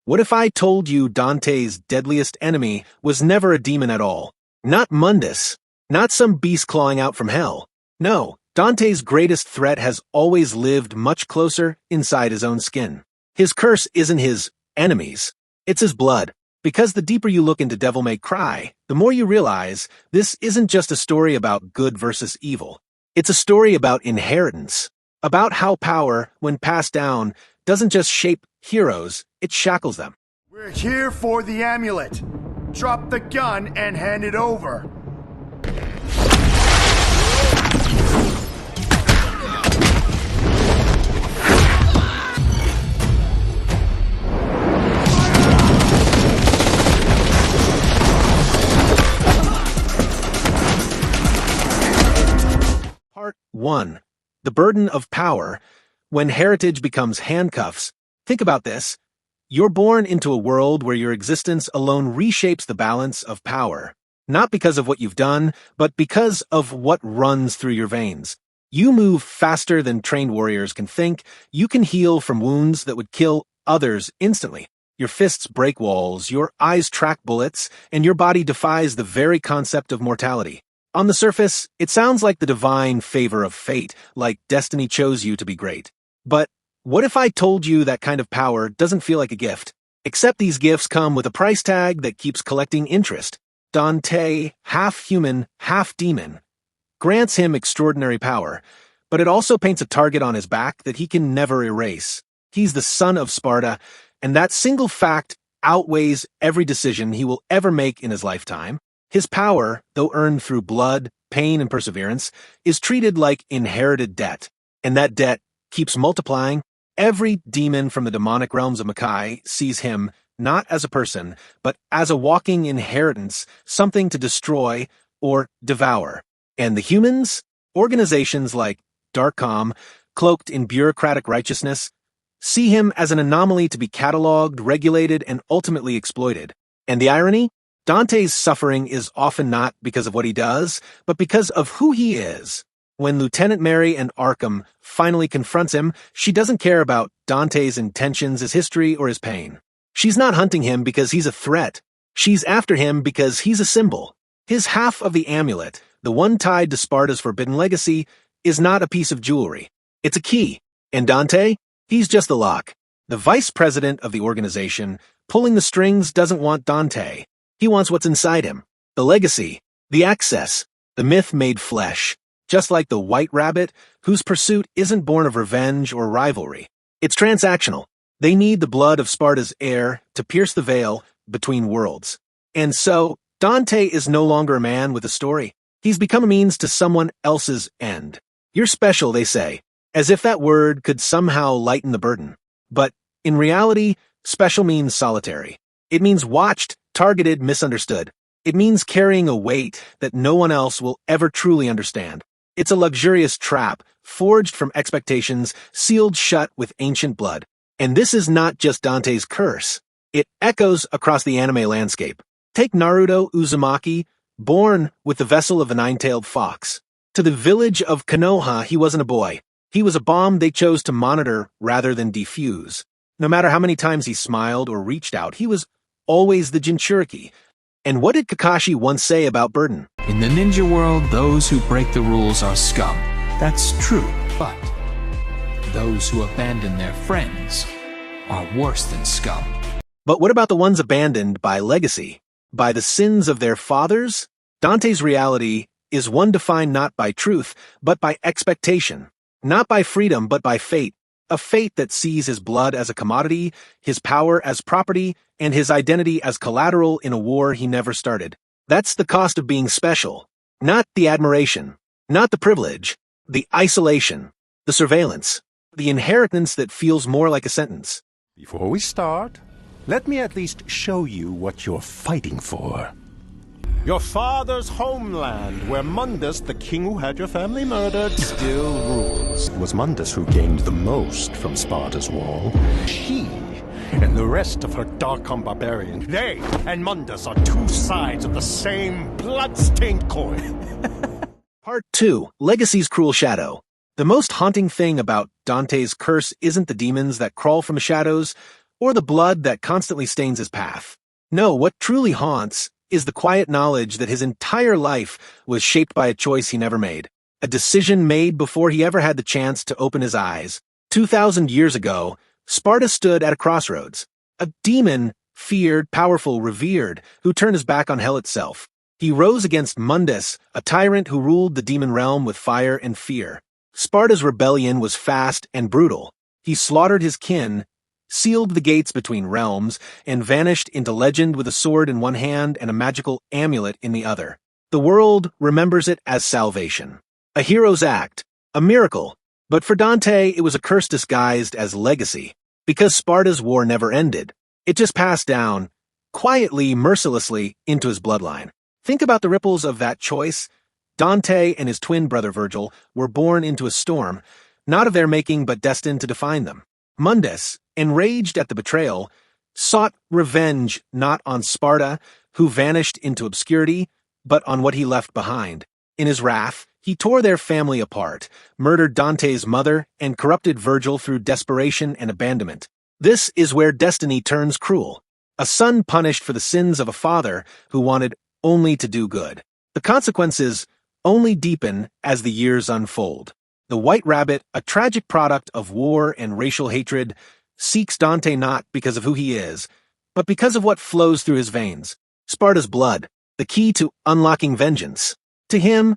What if I told you Dante's deadliest enemy was never a demon at all? Not Mundus. Not some beast clawing out from hell. No, Dante's greatest threat has always lived much closer inside his own skin. His curse isn't his enemies. It's his blood. Because the deeper you look into Devil May Cry, the more you realize this isn't just a story about good versus evil. It's a story about inheritance. About how power, when passed down, doesn't just shape heroes, it shackles them. We're here for the amulet. Drop the gun and hand it over. Part 1. The burden of power. When heritage becomes handcuffs. Think about this. You're born into a world where your existence alone reshapes the balance of power. Not because of what you've done, but because of what runs through your veins. You move faster than trained warriors can think. You can heal from wounds that would kill others instantly. Your fists break walls, your eyes track bullets, and your body defies the very concept of mortality. On the surface, it sounds like the divine favor of fate, like destiny chose you to be great. But what if I told you that kind of power doesn't feel like a gift? Except these gifts come with a price tag that keeps collecting interest. Dante, half human, half demon, grants him extraordinary power, but it also paints a target on his back that he can never erase. He's the son of Sparda, and that single fact outweighs every decision he will ever make in his lifetime. His power, though earned through blood, pain, and perseverance, is treated like inherited debt, and that debt keeps multiplying. Every demon from the demonic realms of Makai sees him not as a person, but as a walking inheritance, something to destroy or devour. And the humans, organizations like Darkcom, cloaked in bureaucratic righteousness, see him as an anomaly to be cataloged, regulated, and ultimately exploited. And the irony? Dante's suffering is often not because of what he does, but because of who he is. When Lieutenant Mary and Arkham finally confronts him, she doesn't care about Dante's intentions, his history, or his pain. She's not hunting him because he's a threat. She's after him because he's a symbol. His half of the amulet, the one tied to Sparda's forbidden legacy, is not a piece of jewelry. It's a key. And Dante? He's just the lock. The vice president of the organization, pulling the strings, doesn't want Dante. He wants what's inside him. The legacy, the access, the myth made flesh. Just like the White Rabbit, whose pursuit isn't born of revenge or rivalry. It's transactional. They need the blood of Sparda's heir to pierce the veil between worlds. And so, Dante is no longer a man with a story. He's become a means to someone else's end. You're special, they say, as if that word could somehow lighten the burden. But, in reality, special means solitary. It means watched, targeted, misunderstood. It means carrying a weight that no one else will ever truly understand. It's a luxurious trap, forged from expectations, sealed shut with ancient blood. And this is not just Dante's curse. It echoes across the anime landscape. Take Naruto Uzumaki, born with the vessel of a nine-tailed fox. To the village of Konoha, he wasn't a boy. He was a bomb they chose to monitor rather than defuse. No matter how many times he smiled or reached out, he was always the Jinchuriki. And what did Kakashi once say about burden? In the ninja world, those who break the rules are scum. That's true, but those who abandon their friends are worse than scum. But what about the ones abandoned by legacy? By the sins of their fathers? Dante's reality is one defined not by truth, but by expectation. Not by freedom, but by fate. A fate that sees his blood as a commodity, his power as property, and his identity as collateral in a war he never started. That's the cost of being special. Not the admiration, not the privilege, the isolation, the surveillance, the inheritance that feels more like a sentence. Before we start, let me at least show you what you're fighting for. Your father's homeland, where Mundus, the king who had your family murdered, still rules. It was Mundus who gained the most from Sparda's wall. She and the rest of her Darkcom barbarians, they and Mundus are two sides of the same blood-stained coin. Part 2. Legacy's Cruel Shadow. The most haunting thing about Dante's curse isn't the demons that crawl from the shadows, or the blood that constantly stains his path. No, what truly haunts is the quiet knowledge that his entire life was shaped by a choice he never made, a decision made before he ever had the chance to open his eyes. 2,000 years ago, Sparda stood at a crossroads. A demon, feared, powerful, revered, who turned his back on hell itself. He rose against Mundus, a tyrant who ruled the demon realm with fire and fear. Sparda's rebellion was fast and brutal. He slaughtered his kin, sealed the gates between realms, and vanished into legend with a sword in one hand and a magical amulet in the other. The world remembers it as salvation. A hero's act, a miracle. But for Dante, it was a curse disguised as legacy. Because Sparda's war never ended. It just passed down, quietly, mercilessly, into his bloodline. Think about the ripples of that choice. Dante and his twin brother Virgil were born into a storm, not of their making but destined to define them. Mundus, enraged at the betrayal, sought revenge not on Sparda, who vanished into obscurity, but on what he left behind. In his wrath, he tore their family apart, murdered Dante's mother, and corrupted Virgil through desperation and abandonment. This is where destiny turns cruel. A son punished for the sins of a father who wanted only to do good. The consequences only deepen as the years unfold. The White Rabbit, a tragic product of war and racial hatred, seeks Dante not because of who he is, but because of what flows through his veins. Sparda's blood, the key to unlocking vengeance. To him,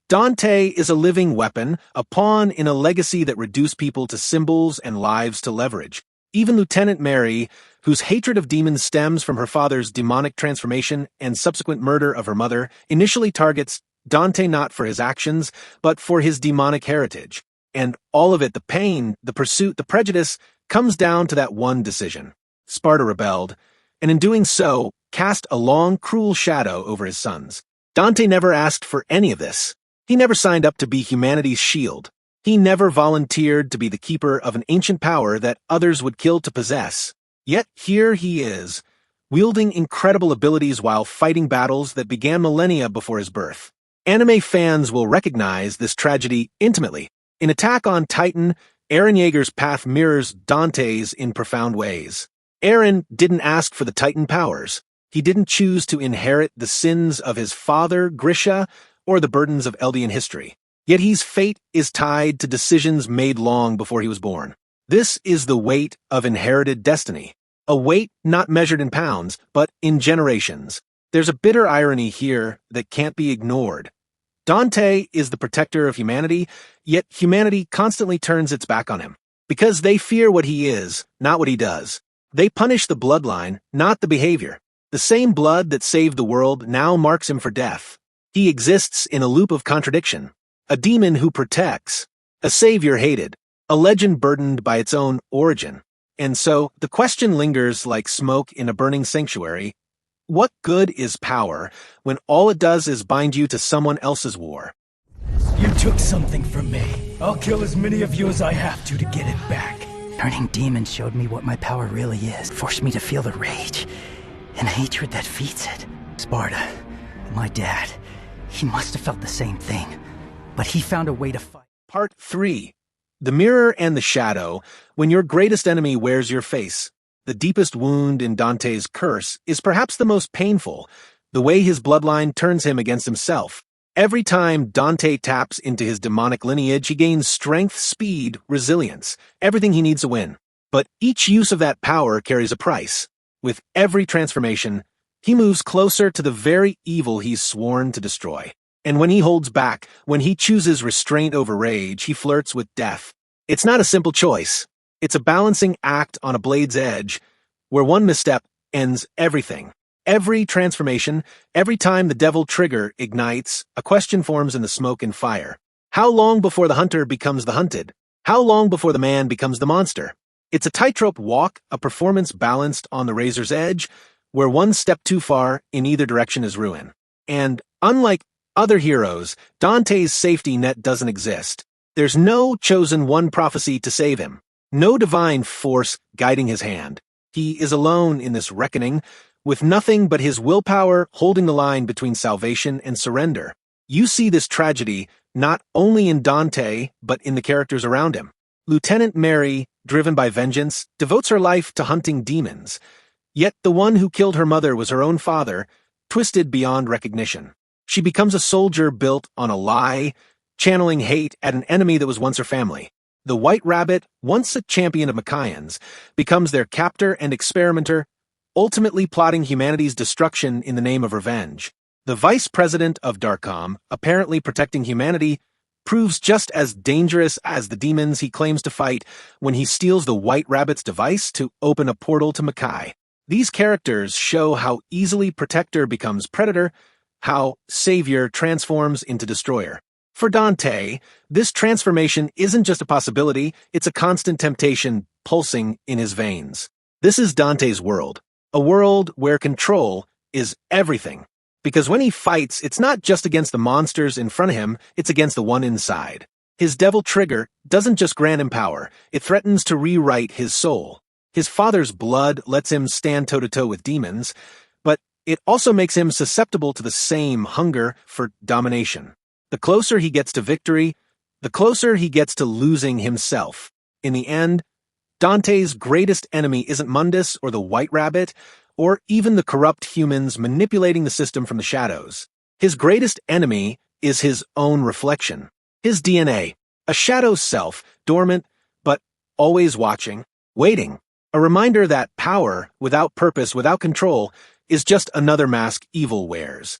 Dante is a living weapon, a pawn in a legacy that reduced people to symbols and lives to leverage. Even Lieutenant Mary, whose hatred of demons stems from her father's demonic transformation and subsequent murder of her mother, initially targets Dante not for his actions, but for his demonic heritage. And all of it, the pain, the pursuit, the prejudice, comes down to that one decision. Sparda rebelled, and in doing so, cast a long, cruel shadow over his sons. Dante never asked for any of this. He never signed up to be humanity's shield. He never volunteered to be the keeper of an ancient power that others would kill to possess. Yet here he is, wielding incredible abilities while fighting battles that began millennia before his birth. Anime fans will recognize this tragedy intimately. In Attack on Titan, Eren Yeager's path mirrors Dante's in profound ways. Eren didn't ask for the Titan powers. He didn't choose to inherit the sins of his father, Grisha, or the burdens of Eldian history. Yet his fate is tied to decisions made long before he was born. This is the weight of inherited destiny. A weight not measured in pounds, but in generations. There's a bitter irony here that can't be ignored. Dante is the protector of humanity, yet humanity constantly turns its back on him. Because they fear what he is, not what he does. They punish the bloodline, not the behavior. The same blood that saved the world now marks him for death. He exists in a loop of contradiction. A demon who protects, a savior hated, a legend burdened by its own origin. And so, the question lingers like smoke in a burning sanctuary. What good is power when all it does is bind you to someone else's war? You took something from me. I'll kill as many of you as I have to get it back. Turning demons showed me what my power really is. Forced me to feel the rage and hatred that feeds it. Sparda, my dad, he must have felt the same thing. But he found a way to fight. Part 3. The Mirror and the Shadow, when your greatest enemy wears your face. The deepest wound in Dante's curse is perhaps the most painful, the way his bloodline turns him against himself. Every time Dante taps into his demonic lineage, he gains strength, speed, resilience, everything he needs to win. But each use of that power carries a price. With every transformation, he moves closer to the very evil he's sworn to destroy. And when he holds back, when he chooses restraint over rage, he flirts with death. It's not a simple choice. It's a balancing act on a blade's edge, where one misstep ends everything. Every transformation, every time the devil trigger ignites, a question forms in the smoke and fire. How long before the hunter becomes the hunted? How long before the man becomes the monster? It's a tightrope walk, a performance balanced on the razor's edge, where one step too far in either direction is ruin. And unlike other heroes, Dante's safety net doesn't exist. There's no chosen one prophecy to save him. No divine force guiding his hand. He is alone in this reckoning, with nothing but his willpower holding the line between salvation and surrender. You see this tragedy not only in Dante, but in the characters around him. Lieutenant Mary, driven by vengeance, devotes her life to hunting demons. Yet the one who killed her mother was her own father, twisted beyond recognition. She becomes a soldier built on a lie, channeling hate at an enemy that was once her family. The White Rabbit, once a champion of Micaians, becomes their captor and experimenter, ultimately plotting humanity's destruction in the name of revenge. The vice president of Darkcom, apparently protecting humanity, proves just as dangerous as the demons he claims to fight when he steals the White Rabbit's device to open a portal to Makai. These characters show how easily Protector becomes Predator, how Savior transforms into Destroyer. For Dante, this transformation isn't just a possibility, it's a constant temptation pulsing in his veins. This is Dante's world, a world where control is everything. Because when he fights, it's not just against the monsters in front of him, it's against the one inside. His devil trigger doesn't just grant him power, it threatens to rewrite his soul. His father's blood lets him stand toe-to-toe with demons, but it also makes him susceptible to the same hunger for domination. The closer he gets to victory, the closer he gets to losing himself. In the end, Dante's greatest enemy isn't Mundus or the White Rabbit, or even the corrupt humans manipulating the system from the shadows. His greatest enemy is his own reflection. His DNA, a shadow self, dormant, but always watching, waiting. A reminder that power, without purpose, without control, is just another mask evil wears.